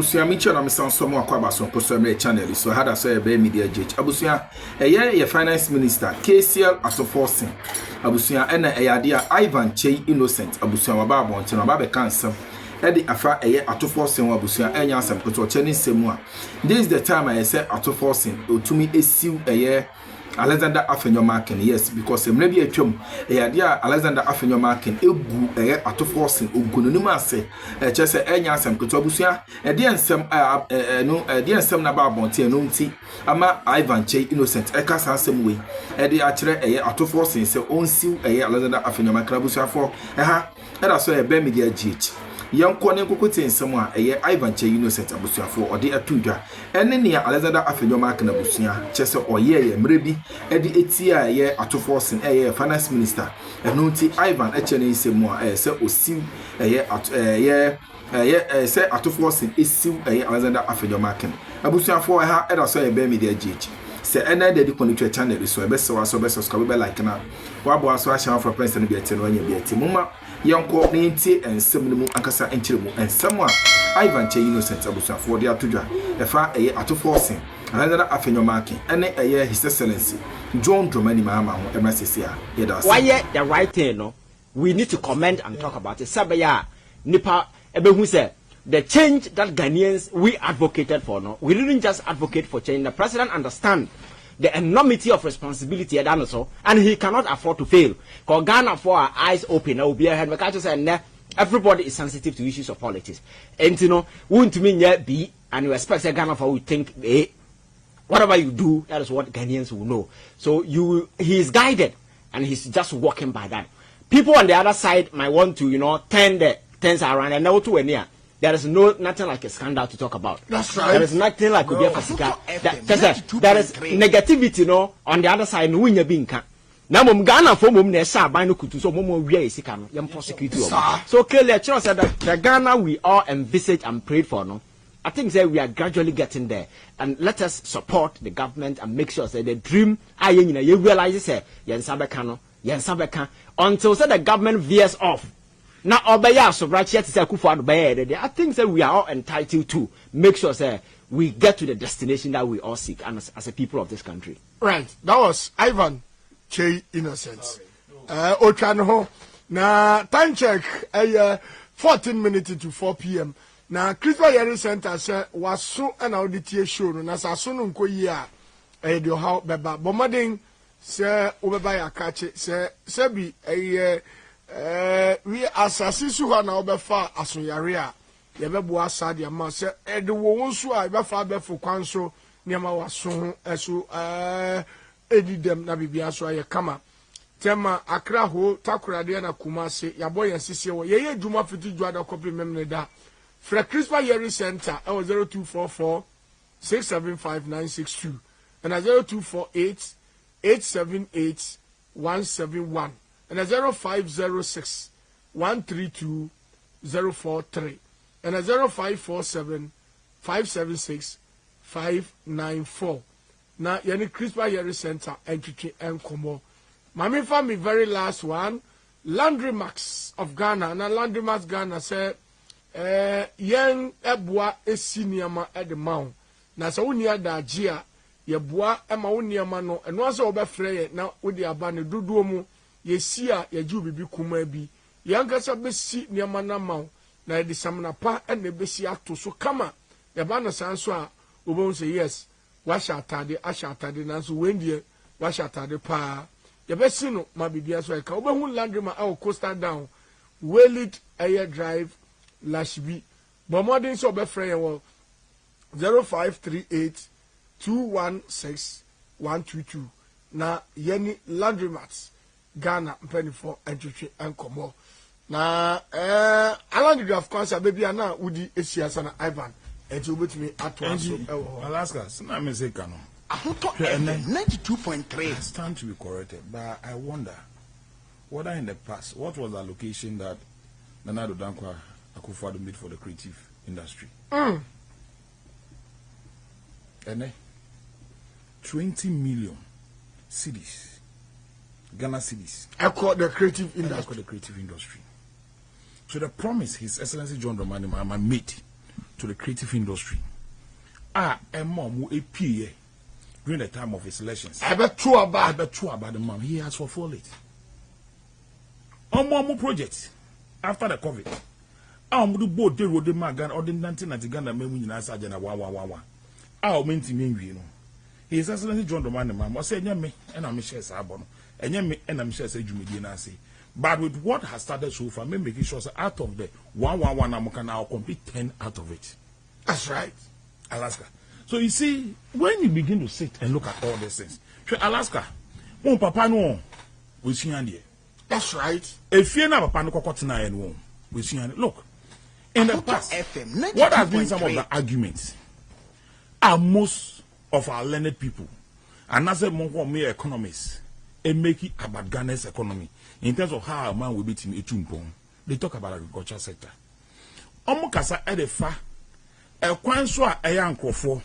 Abusia Micho na Mr. Somo Akwaba so posome channel so had a be media judge. Abusia ye finance minister KCL Ato Forson. Abusia ena eyade Ivan Chey Innocent. Abusia waba abonte na ba cancel. Edi afa Ato Forson abusia enya asem koto cheni semu a. This is the time I say Ato Forson otumi esiu Alexander AfenyoMarkins, yes, because maybe a chum, Alexander AfenyoMarkins, egu Ato Forson, ugununuma se, just a enyasem kutobusia, a dear some naba bonti and unti, ama Ivan Chey Innocent, a cast handsome way, Eddie Atre, Ato Forson, so on seal Alexander AfenyoMarkins busia for, and I saw a be media jit. Young Kone Kukutin somewhere Ivan Chey Innocent abusia for or the Atuja, and then near Alexander AfenyoMarkins abusia, Chester or mrebi edi etia Ato Forson finance minister enunti Ivan echene semua se osiu se Ato Forson esiu Alexander AfenyoMarkins abusia for ha eda so be media gh se ena de connect channel so be so subscribe be like na wa bo aso ahia for president be ete no anya be ete muma yanko ne nti ensem mu akasa enchire mu ensem a Ivan Chey Innocent abusia for the atodwa efa Ato Forson Alexander AfenyoMarkins and His Excellency John Dramani Mahama why the right thing no we need to comment and talk about it sabaya nipa ebehu say the change that Ghanaians we advocated for no we didn't just advocate for change. The president understand the enormity of responsibility and he cannot afford to fail because Ghana for our eyes open will be ahead because everybody is sensitive to issues of politics and you know won't mean be and you expect Ghana for we think whatever you do, that is what Ghanaians will know. So he is guided, and he's just walking by that. People on the other side might want to, turn the things around and now to near. There is nothing like a scandal to talk about. That's right. There is nothing like there is negativity, on the other side. No, we being can. Now, Ghana for mum nesa by no kutu so mum we is can prosecute you. So clearly, I said that the Ghana we all envisage and prayed for no. I think that we are gradually getting there, and let us support the government and make sure that the dream you realize say yensabeka until the government veers off. Now obey so right here to say I think that we are all entitled to make sure that we get to the destination that we all seek and as a people of this country. Right. That was Ivan Chey Innocent. Ochano na time check 14 minutes to 4 p.m. Na Christopher Yeri Center say waso and auditie show no na saso no nko yi a de how beba bomadin say obeba ya kache say bi we asasi su ha na obefa asonyare a ye bebo asade ama say de wo nso a befa befo kwanso niam waso eso edidem na bibia so aye kama tema Accra ho takorade na Kumase yabo yen sisi wo ye djuma fiti dwada copy memne da Fra Christopher Yeri Center 0244 675 962 and 0248 878 171 and 0506 132 043 and 0547 576 594. Now, yani Christopher Yeri Center entry and Komo. Mami family very last one, Landrymarks of Ghana. Now Landrymarks Ghana said yen ebua esiniama at the mount. Na sa unia da jia ye bua ema uniama no eno asa obefre na odi aba ne dodo mu ye sia ye ju bibi kuma bi yankasa besi niama na maw na de samna pa ene besi ato so kama ye ba no sanso a obon say yes washa atade na so wendie washa atade pa ye besi no ma bibia so e ka obehu Landrymark au coastal down Wellit Air Drive Lashbi bomodin so obefre ye 0538 216 122 na yeni Landrymarks Ghana mpanyfo entwetwe enkomo na along of course baby na udi esiasa na Ivan enti obetumi ato aso Alaska na me say kano ahoto 92.3 stand to be corrected, but I wonder whether in the past what was the allocation that Nana Dankwa Akufo-Addo made for the creative industry. And 20 million cedis, Ghana cedis. I call the creative industry. So the promise His Excellency John Dramani Mahama made to the creative industry. Mom a PA during the time of his elections. I bet true about the mom. He has fulfilled it. Mom project after the COVID. Do both the road the magan or the 1990 Ghana memory in Asajana 111. Meant you know. His Excellency John Romani, Mamma said, me, and I'm Michelle Sabon, and me, and I'm Michelle Jumidina say. But with what has started so far, me making sure out of the 111, I'm can now complete 10 out of it. That's right. Alaska. So you see, when you begin to sit and look at all these things, Alaska, one papa no, we see here. That's right. If you're not papa no kokotina and one, we see here. Look, in the past, what has been some of the arguments are most of our learned people, and as a more economists, and make it about Ghana's economy in terms of how a man will be in a chumpon. They talk about agriculture sector. Omukasa edefa, a kwanswa a young crofo,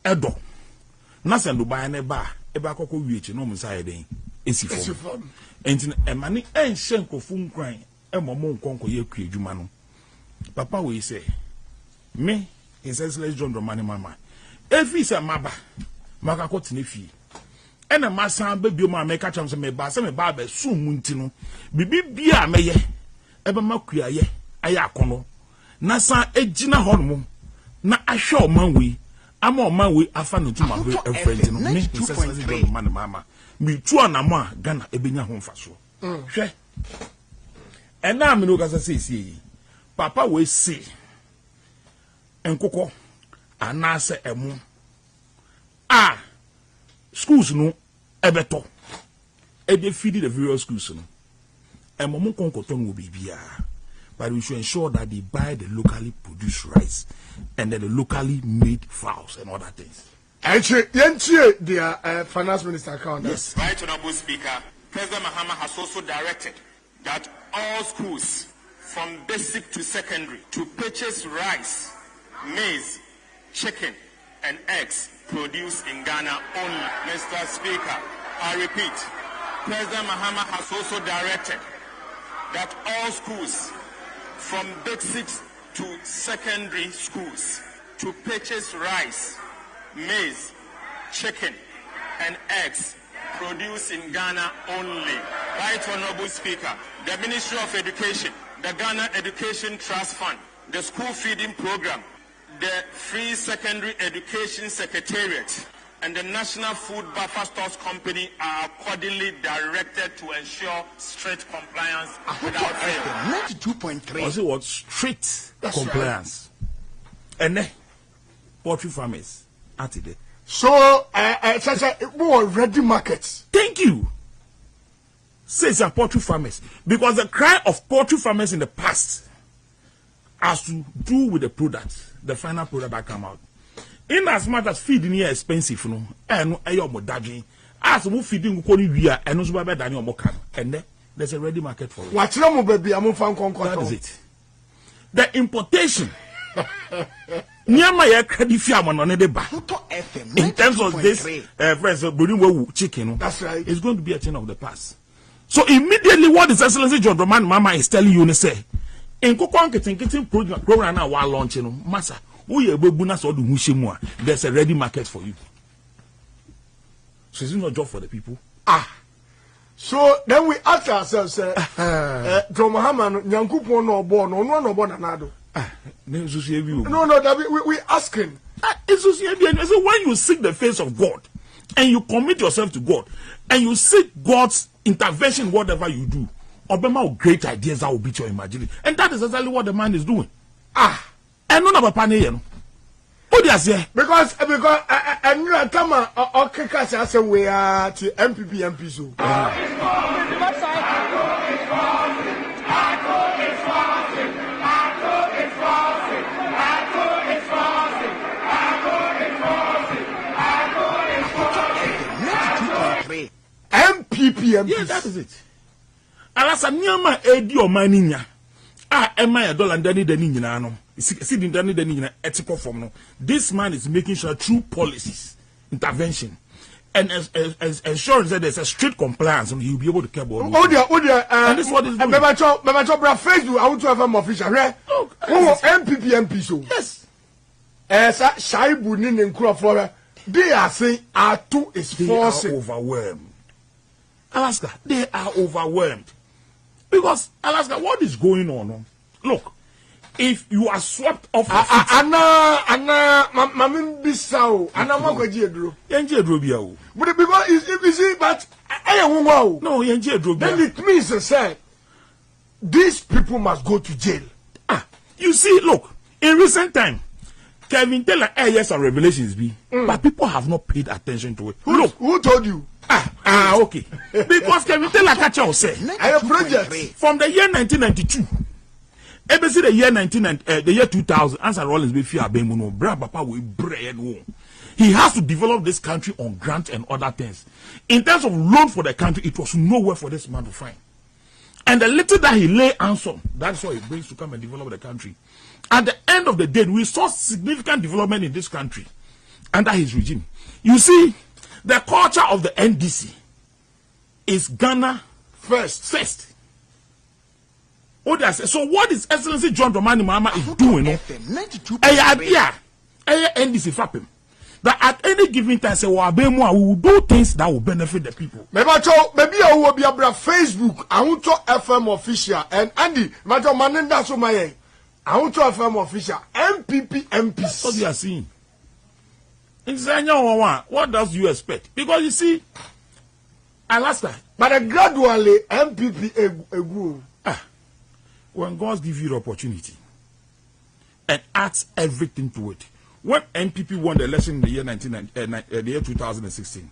edo. Nasan Dubai neba, eba koko wichi no musayede, esifom. And a money and shenko fun crying, a momon conco ye create jumano. Papa will say, me, His Excellency John Romani Mama. If he's a maba, Makakot Nifi. And a massa baby ma make a chance of me bass and a barber soon muntino. Bibi bia meye, eba makuya ye, ayakono. Nasa ejina hormone. Na a show manwe. I'm on my way. I found to my friend. Me, His Excellency John Romani Mama. Me too and ama Ghana ebinya home faso. She. And now me no gasa say. Papa will say, and Coco, and I say, schools no, ebeto, they feed the various schools no, and Momo Concoton will be beer, but we should ensure that they buy the locally produced rice and then the locally made fowls and other things. Actually, the finance minister account. Yes. Right, Honorable Speaker, President Mahama has also directed that all schools from basic to secondary to purchase rice, maize, chicken, and eggs produced in Ghana only. Mr. Speaker, I repeat, President Mahama has also directed that all schools from basic to secondary schools to purchase rice, maize, chicken, and eggs produced in Ghana only. Right, Honorable Speaker, the Ministry of Education, the Ghana Education Trust Fund, the School Feeding Program, the Free Secondary Education Secretariat, and the National Food Buffer Stores Company are accordingly directed to ensure strict compliance without fail. 92.3. Was it what? Strict compliance. Right. And then, poultry farmers, Atigya. So, more ready markets. Thank you. Says some poultry farmers, because the cry of poultry farmers in the past has to do with the product, the final product that come out. In as much as feeding here expensive, no, and as we feeding we are and also better than your mokan, and there's a ready market for it. Watch them, baby. I'm on That is it. The importation. Nyama credit fiaman on the back. In terms of this, chicken, that's right. It's going to be a thing of the past. So immediately, what His Excellency John Romani Mama is telling you, say, in Kokon program now while launching, Massa, there's a ready market for you. So it's not a job for the people. So then we ask ourselves, John Mahama, Nyankupo no born, no born anado. No, we asking. So when you seek the face of God and you commit yourself to God and you seek God's intervention, whatever you do, Obama great ideas that will beat your imagination. And that is exactly what the man is doing. And none of a panic. What do you say? Because and you are Tama or Kakas as a way to MPP so. MPP. Yeah, that is it. Alasa nyama edi o maninya. Emma dollar ndani dani nyina no. See the dani ethical form no. This man is making sure through policies, intervention, and ensuring that there's a strict compliance, and he'll be able to care about. And this is what is doing. Facebook, I want to have an official, right? Look, MP so. yes. Shaibu Nin and Crawford, they are saying Ato is forcing. They are overwhelmed. Alaska, they are overwhelmed. Because, Alaska, what is going on? Look, if you are swept off your feet... Mamin Bissau, Anna Magodro. Yenjedro. But because you see, but I am wow. No, Yenjedro. Then it means to say, these people must go to jail. You see, look, in recent time, Kevin Taylor, yes, some revelations be, but people have not paid attention to it. Who told you? Okay. Because Kevin Taylor catch us say, I have project from the year 1992. Ever see the year 2000, Answer Rollins be fear bemuno, bra papa we bread won. He has to develop this country on grant and other things. In terms of loan for the country, it was nowhere for this man to find. And the little that he lay hands on, that's what he brings to come and develop the country. At the end of the day, we saw significant development in this country under his regime. You see, the culture of the NDC is Ghana first. So what is Excellency John Dramani Mahama is doing? NDC fapping. That at any given time, say, we will do things that will benefit the people. Maybe I will be a Facebook. I want to FM official and Andy. Majo Manenda Sumaye. I want to FM official MPP MPs. That's what you are seeing. What does you expect? Because you see, Alaska. But gradually MPP grew. When God gives you the opportunity and adds everything to it. When NPP won the election in the year 2016,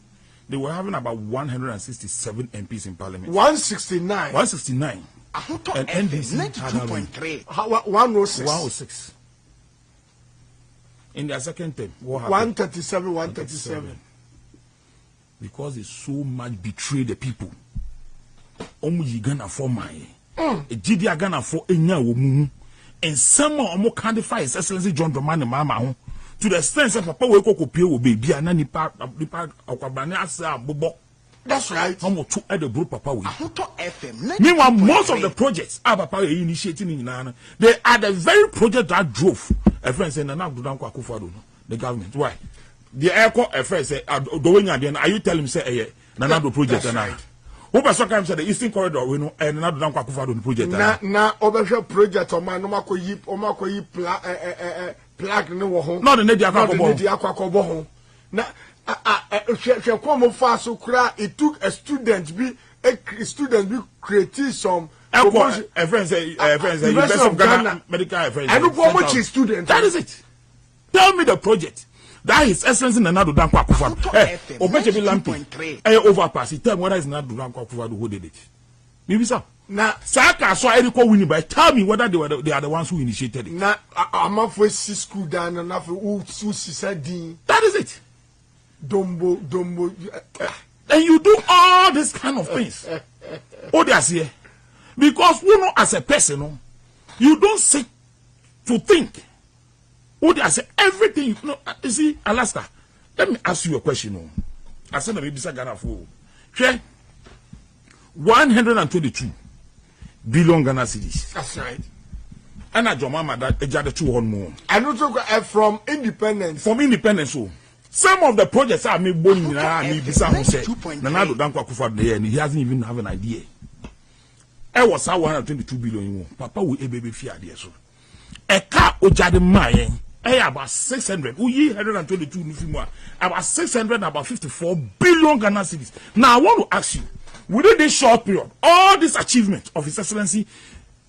they were having about 167 MPs in parliament. 169. 169. And NDC had 106. In their second term, what happened? 137. Because they so much betrayed the people. Gonna for my GD Ghana for Enya and someone more quantify His Excellency John Dramani Mahama to the extent that Papa will go pay with baby and any part of the part of Bobo. That's right. How much to add the group Papa will. Meanwhile, most of the projects Papa are initiating in Nana, they are the very project that drove a friend saying, the government. Why? The airport a friend said, are you telling me say Nanado project and I? Who said the Eastern Corridor we know and another down Kwakufado project. Na overshare project on my nomako yi plaque no home. Not the Nedia Kwakabo home. Na she come fast so cry it took a student be creating some a friend say University of Ghana medical friend. I don't know much student. That is it. Tell me the project. That is Excellency Nanado Danko Akufo-Addo. Obeche be lampi. Overpass. Tell me whether it's Nanado Danko Akufo-Addo who did it. Maybe so. Now, Saka saw Eriko winning by. Tell me whether they are the ones who initiated it. Now, I'm not for school down and not for who said that is it. Dombo. And you do all these kind of things. Oh, they are here. Because you know, as a person, you don't sit to think. Oh, they say everything. You know, you see, Alaska. Let me ask you a question. I said, maybe Ghana for 122 billion Ghana cedis. That's right. And I mama that ejade 200 more. And also from independence. From independence, so some of the projects are made born in Bisa said. Nanado Danko Akufo-Addo there, and he hasn't even have an idea. I was 122 billion. Papa will baby fear there so. A car ojade mayen. About 600. We 122 Nufimwa. About 600, about 54 billion Ghana cedis. Now I want to ask you, within this short period, all this achievement of His Excellency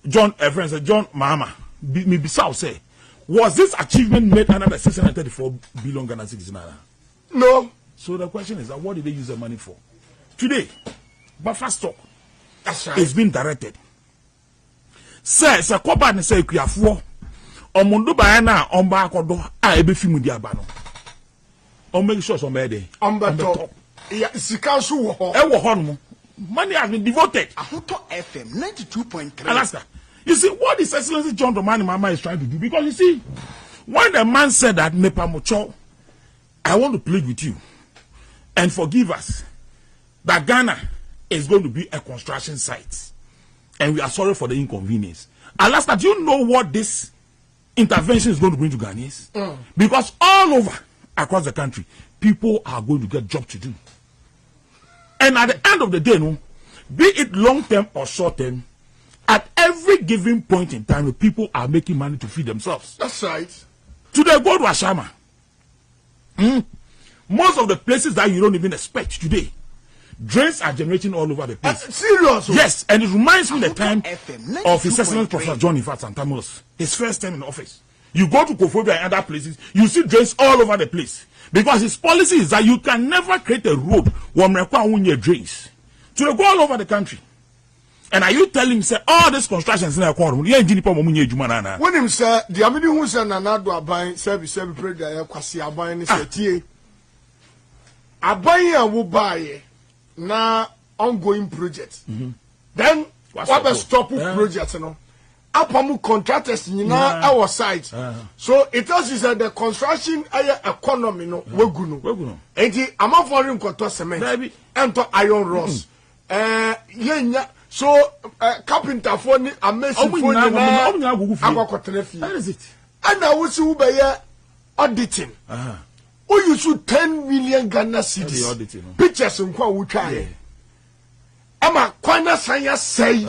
John Mahama, maybe South say, was this achievement made under the 634 billion Ghana cedis? No. So the question is, what did they use the money for? Today, buffer stock. That's right. It's been directed. Sir, it's a coba and say Kuyafo. Omundo bayana omba akodo a ebefi mu di aba no. On make sure some there. On the top. Yeah, sika so wo ho. E wo ho no. Money has been devoted. Ato FM 92.3. Alaska. You see what His Excellency John Dramani Mahama is trying to do, because you see, when the man said that Mepa Mocho, I want to plead with you. and forgive us that Ghana is going to be a construction site. And we are sorry for the inconvenience. Alaska, do you know what this intervention is going to bring to Ghanaians? Because all over across the country, people are going to get jobs to do. And at the end of the day, no, be it long term or short term, at every given point in time, people are making money to feed themselves. That's right. Today, go to Ashama. Most of the places that you don't even expect today, drains are generating all over the place. Serious? Yes, and it reminds me the time of His Excellency Professor John Ifat Santamus, his first time in office. You go to Kofobia and other places, you see drains all over the place. Because his policy is that you can never create a road where you drains. So they go all over the country. And are you telling me, say, all these constructions in the corner, when him say, the Amini who said, Nanado Abai, service, prayer, Kwasi Abai, say, Tie Abai will buy na ongoing project. Then, what a stop project, you know. Apamu contractors in our side. So it tells you that the construction economy no weguno. Enti ama foreign koto cement and to iron rods. So carpenter for ni amazing for ni agwakotenefi. That is it. And I will see who be auditing. Who you should 10 million Ghana cedis. Pictures in kwa utwa. Ama kwana sanya say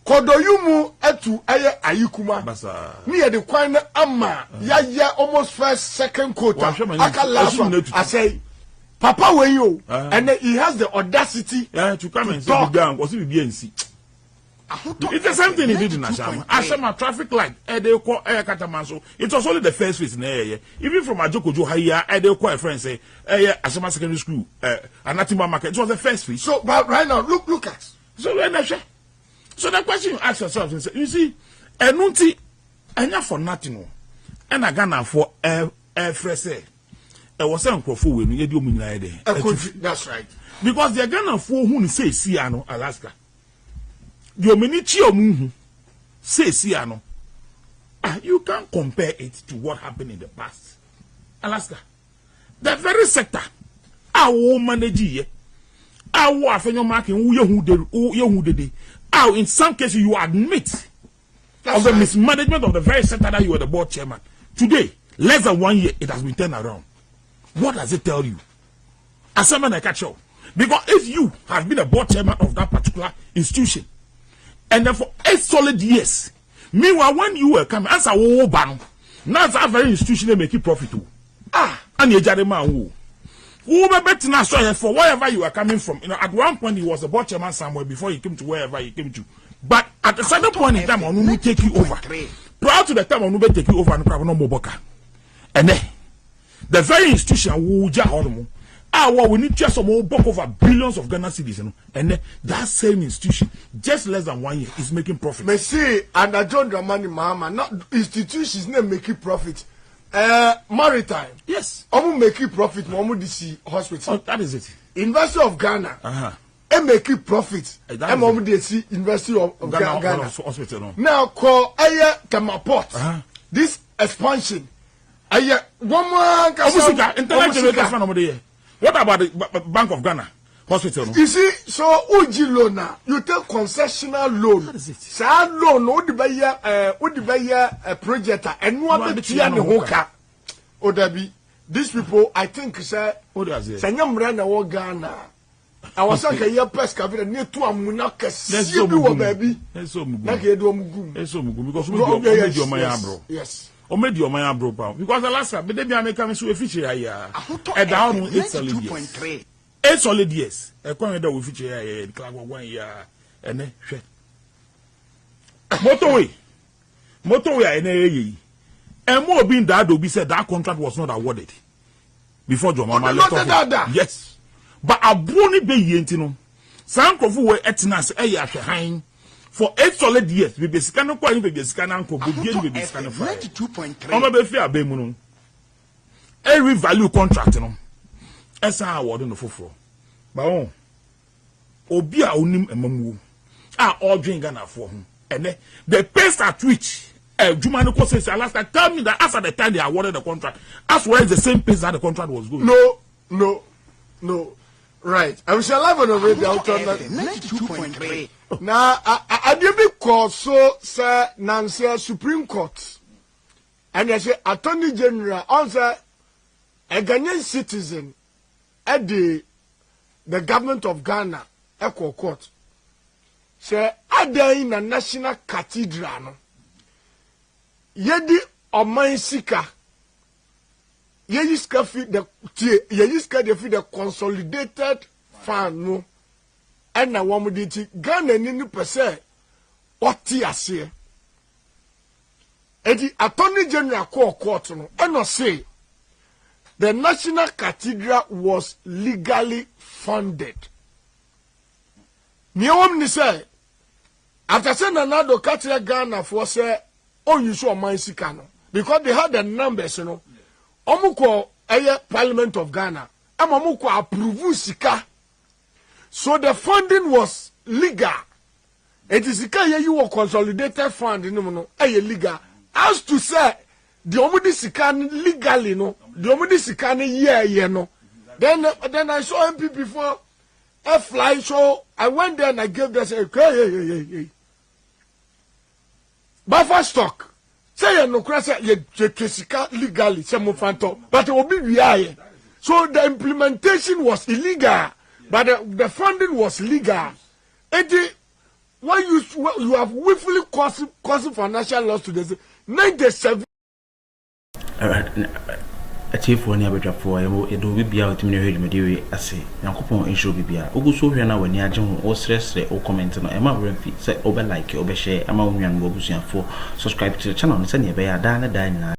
Kodoyumu etu eye ayikuma. Me the kwan ama ya almost first second quarter. Aka last one. I say, Papa Weyo, and then he has the audacity to come and say, it's the same thing he did in Ashama. Ashama traffic light, they call air Katamanso. It was only the first phase in the area. Even from Ajokojo Haya, they call a friend say, Ashama Secondary School, Anatima Market. It was the first phase. So, but right now, look at. So, so the question you ask yourself is, you see, Enunti, enya for nothing, and I Ghana for fresh air. I was saying, that's right. Because they're Ghana for who say Siano, Alaska. The Omenichi Omuhu say Siano. You can't compare it to what happened in the past. Alaska. The very sector, our manage our AfenyoMarkins, who did how in some cases you admit of the mismanagement of the very sector that you were the board chairman. Today, less than 1 year, it has been turned around. What does it tell you? As someone I catch up. Because if you have been a board chairman of that particular institution, and then for 8 solid years, meanwhile, when you were coming, as a whole ban, now that very institution they make it profit. And you jarema who better now for wherever you are coming from. You know, at one point he was a board chairman somewhere before he came to wherever he came to. But at a certain point in time, on will take you over. Prior to the time, on will take you over and no more boka. And then the very institution who we need just some more book over billions of Ghana cedis, you know. And then that same institution, just less than 1 year, is making profit. Me see, and I don't Dramani Mahama, not institutions not making profit. Maritime. Yes. Omu making profit, Momu DC Hospital. Oh, that is it. University of Ghana. Making profit. Momu DC University of Ghana. Hospital. No. Now call Tamaport. This expansion. One more what about the Bank of Ghana Hospital? You see, so Uji loan now, you take concessional loan. That is it. Sa loan, what the buyer a project and one the Tiani Hoka. Odabi, these people, I think, sir, Sanyam Rana or Ghana. I was like a year pest covered near to Amunaka. Let's go, baby. Let's so mugu. Because we made your Maya bro. Yes. Or made your Maya bro. Because the last time, but they are making so efficient here. And down 8 solid years. 8 solid years. A corner that we feature here, the club of 1 year. And then, motorway, and a and more being that will be said that contract was not awarded before John Mama left office. Yes, but a brony be yentino. Some of who were etnas for 8 solid years. We be scanning quite be scanning for good be scanning 92.3. I'm a fair bemuno. Every value contract, you know. Esa award no foforo. Ba on. Obi a onim emamu. All drink Ghana for him. And the pace at which Jumaniko says Alaska tell me that after the time they awarded the contract, as well as the same pace that the contract was going. No. No. Right. I was alive on the radio. 92.3. Now, I did call so, sir, Nancy Supreme Court. And I say, Attorney General, also a Ghanaian citizen at the government of Ghana, Echo Court. Say, are there in a national cathedral? Yedi Oman Sika. Yeyiska fi the consolidated fund no. And na wamuditi Ghana ni pese oti ase. Edi Attorney General court no and say the National Cathedral was legally funded. Niom ni say after say Nanado Cathedral Ghana for say you show Oman Sika no because they had the numbers you know. Omuko eye Parliament of Ghana. Omuko approve sika. So the funding was legal. It is sika you were consolidated fund no eye legal. As to say the omudi sika legally no, the omudi sika ye no. Then I saw MP before a fly show. I went there and I gave them say hey. Buffer stock. Say no crasa ye kesika legally some fanto but it will be we. So the implementation was illegal but the funding was legal. And when you have willfully causing financial loss to the 97. A chief one never drop for it will be out to me heard I say Yankopon in show bibia Oguso Riana when Yajan or stress or comment on Emma Renfi say over like over share among young Bobusian for subscribe to the channel and send you by a dine.